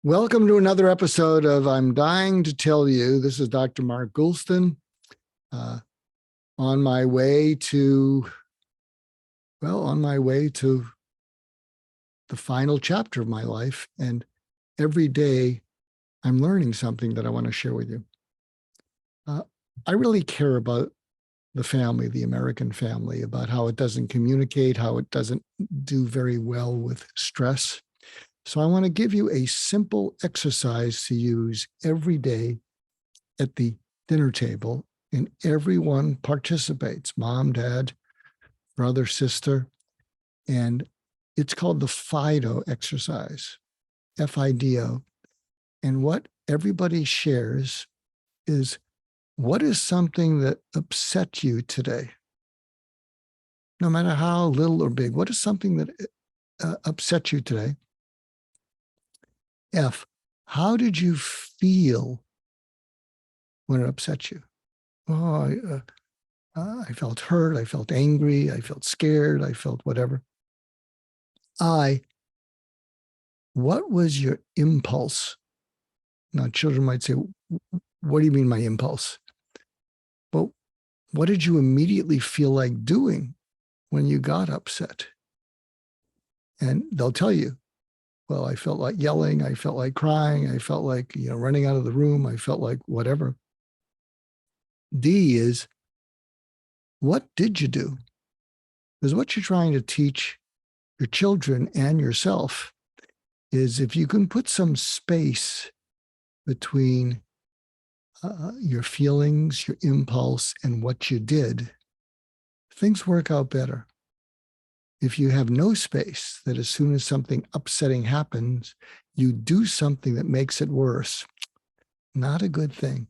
Welcome to another episode of I'm Dying to Tell You. This is Dr. Mark Goulston on my way to the final chapter of my life. And every day I'm learning something that I want to share with you. I really care about the family, the American family, about how it doesn't communicate, how it doesn't do very well with stress. So I want to give you a simple exercise to use every day at the dinner table, and everyone participates, mom, dad, brother, sister, and it's called the FIDO exercise, FIDO. And what everybody shares is, what is something that upset you today? No matter how little or big, what is something that upset you today? F, how did you feel when it upset you? Oh, I felt hurt. I felt angry. I felt scared. I felt whatever. I, what was your impulse? Now, children might say, what do you mean my impulse? Well, what did you immediately feel like doing when you got upset? And they'll tell you, well, I felt like yelling. I felt like crying. I felt like, running out of the room. I felt like whatever. D is, what did you do? Because what you're trying to teach your children and yourself is, if you can put some space between your feelings, your impulse, and what you did, things work out better. If you have no space, that as soon as something upsetting happens, you do something that makes it worse, not a good thing.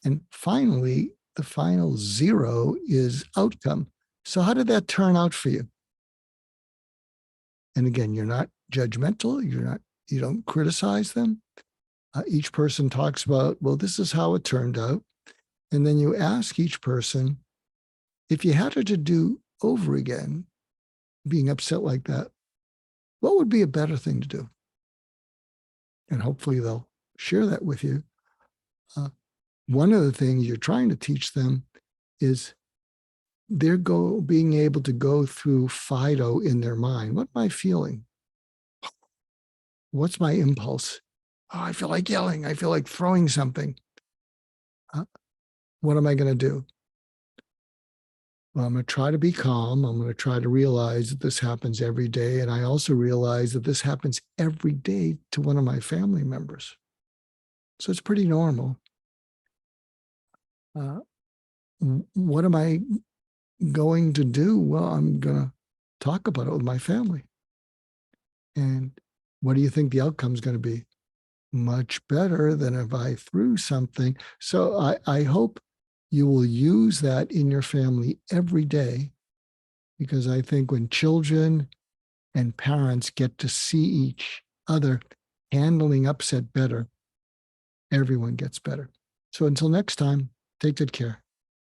And finally, the final zero is outcome. So how did that turn out for you? And again, you're not judgmental. You don't criticize them. Each person talks about, well, this is how it turned out. And then you ask each person, if you had it to do over again, being upset like that, what would be a better thing to do? And hopefully they'll share that with you. One of the things you're trying to teach them is being able to go through FIDO in their mind. What am I feeling? What's my impulse? Oh, I feel like yelling. I feel like throwing something. What am I going to do? Well, I'm going to try to be calm. I'm going to try to realize that this happens every day. And I also realize that this happens every day to one of my family members. So it's pretty normal. What am I going to do? Well, I'm going to talk about it with my family. And what do you think the outcome is going to be? Much better than if I threw something. So I hope you will use that in your family every day, because I think when children and parents get to see each other handling upset better, everyone gets better. So until next time, take good care.